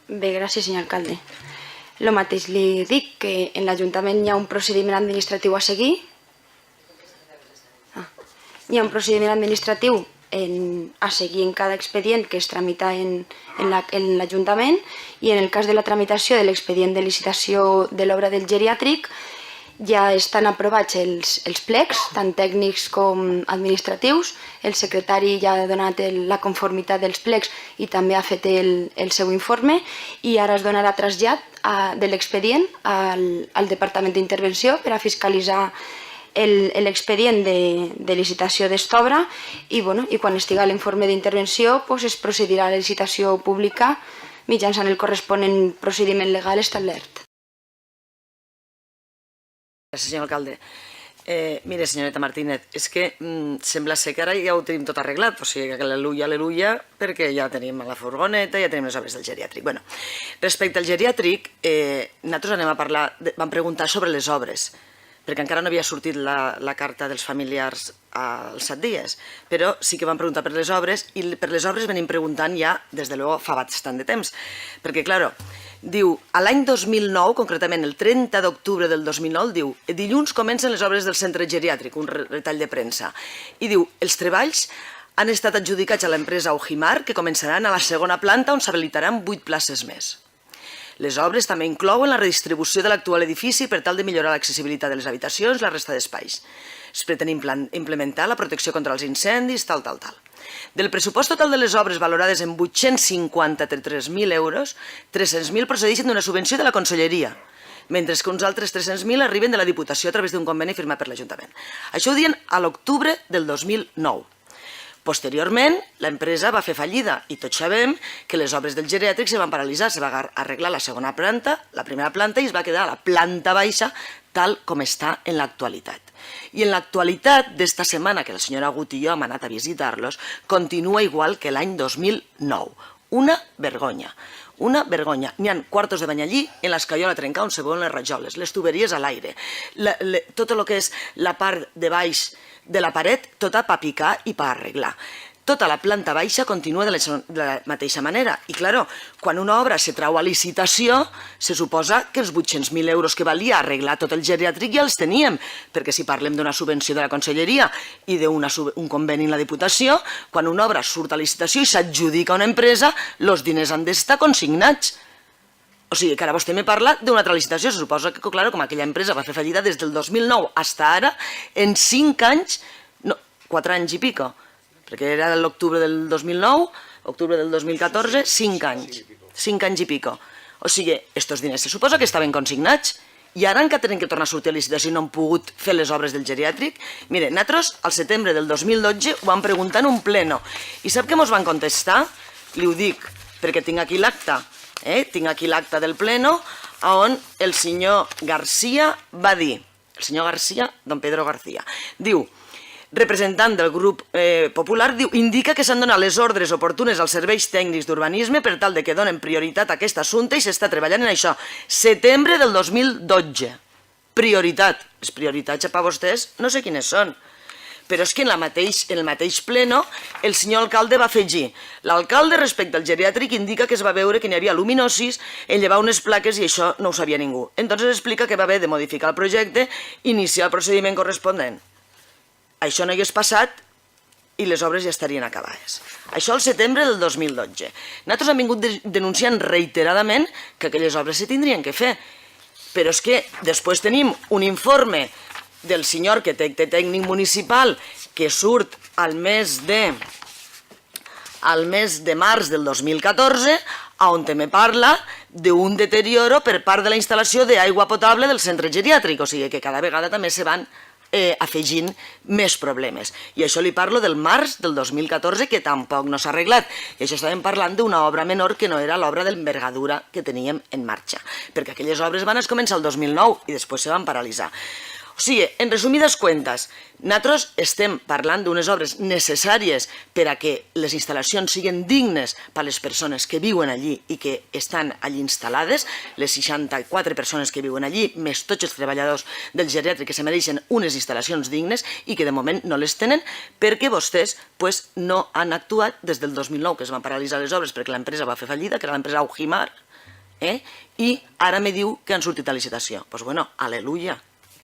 Bé, gràcies, senyor alcalde. El mateix li dic, que en l'Ajuntament hi ha un procediment administratiu a seguir. Hi ha un procediment administratiu a seguir en cada expedient que es tramita en l'Ajuntament, i en el cas de la tramitació de l'expedient de licitació de l'obra del geriàtric ja estan aprovats els plecs, tant tècnics com administratius. El secretari ja ha donat la conformitat dels plecs i també ha fet el seu informe, i ara es donarà trasllat de l'expedient al Departament d'Intervenció per a fiscalitzar l'expedient de licitació d'esta obra, i quan estigui l'informe d'intervenció es procedirà a la licitació pública mitjançant el corresponent procediment legal establert. Gràcies, senyor alcalde. Mire, senyoreta Martínez, és que sembla ser que ara ja ho tenim tot arreglat, o sigui que aleluia, aleluia, perquè ja tenim la furgoneta, ja tenim les obres del geriàtric. Bueno, respecte al geriàtric, nosaltres anem a parlar, vam preguntar sobre les obres, perquè encara no havia sortit la carta dels familiars als 7 dies, però sí que vam preguntar per les obres, i per les obres venim preguntant ja, des de luego, fa bastant de temps, perquè, clar, diu, a l'any 2009, concretament el 30 d'octubre del 2009, diu, dilluns comencen les obres del centre geriàtric, un retall de premsa, i diu, els treballs han estat adjudicats a l'empresa Ojimar, que començaran a la segona planta, on s'habilitaran 8 places més. Les obres també inclouen la redistribució de l'actual edifici per tal de millorar l'accessibilitat de les habitacions i la resta d'espais. Es pretén implementar la protecció contra els incendis, tal. Del pressupost total de les obres valorades en 853.000 euros, 300.000 procedeixen d'una subvenció de la Conselleria, mentre que uns altres 300.000 arriben de la Diputació a través d'un conveni firmat per l'Ajuntament. Això ho diuen a l'octubre del 2009. Posteriorment, l'empresa va fer fallida i tots sabem que les obres del geriàtric se van paralitzar, se va arreglar la segona planta, la primera planta, i es va quedar a la planta baixa tal com està en l'actualitat. I en l'actualitat d'esta setmana, que la senyora Gut i jo hem anat a visitar-los, continua igual que l'any 2009. Una vergonya. Una vergonya. N'hi ha quartos de bany allí, en l'escaiola trencada on se veuen les rajoles, les tuberies a l'aire, tot el que és la part de baix de la paret, tota per picar i per arreglar. Tota la planta baixa continua de la mateixa manera. I, clar, quan una obra se trau a licitació, se suposa que els 800.000 euros que valia arreglar tot el geriàtric ja els teníem, perquè si parlem d'una subvenció de la Conselleria i d'un conveni en la Diputació, quan una obra surt a licitació i s'adjudica a una empresa, els diners han d'estar consignats. O sigui, que ara vostè me parla d'una altra licitació. Se suposa que, clar, com aquella empresa va fer fallida des del 2009 fins ara, en 5 anys, no, 4 anys i pico, perquè era l'octubre del 2009, octubre del 2014, 5 anys. 5 anys i pico. O sigui, aquests diners se suposa que estaven consignats, i ara encara tenen que tornar a sortir a licitació i no han pogut fer les obres del geriàtric. Mire, nosaltres, al setembre del 2012, ho vam preguntar en un pleno. I sap què ens van contestar? Li ho dic, perquè tinc aquí l'acta. Tinc aquí l'acta del pleno, on el senyor García va dir, el senyor García, don Pedro García, diu, representant del grup popular, diu, indica que s'han donat les ordres oportunes als serveis tècnics d'urbanisme per tal de que donen prioritat a aquest assumpte i s'està treballant en això. Setembre del 2012. Prioritat. Les prioritats per a vostès no sé quines són. Però és que en el mateix pleno el senyor alcalde va afegir: l'alcalde respecte al geriàtric indica que es va veure que n'hi havia luminosis en llevar unes plaques i això no ho sabia ningú. Entonces explica que va haver de modificar el projecte i iniciar el procediment corresponent. Això no hagués passat i les obres ja estarien acabades. Això al setembre del 2012. Nosaltres hem vingut denunciant reiteradament que aquelles obres se tindrien que fer. Però és que després tenim un informe del senyor arquitecte tècnic municipal que surt al mes de març del 2014, on també parla d'un deterioro per part de la instal·lació d'aigua potable del centre geriàtric, o sigui que cada vegada també se van afegint més problemes. I això li parlo del març del 2014, que tampoc no s'ha arreglat. I això estàvem parlant d'una obra menor que no era l'obra d'envergadura que teníem en marxa, perquè aquelles obres van començar el 2009 i després se van paralitzar. O sigui, en resumides cuentas, nosaltres estem parlant d'unes obres necessàries per a que les instal·lacions siguin dignes per a les persones que viuen allí i que estan allí instal·lades, les 64 persones que viuen allí, més tots els treballadors del geriàtric que se mereixen unes instal·lacions dignes i que de moment no les tenen perquè vostès no han actuat des del 2009, que es van paralitzar les obres perquè l'empresa va fer fallida, que era l'empresa Ujimar, I ara me diu que han sortit a licitació. Doncs bueno, al·leluia.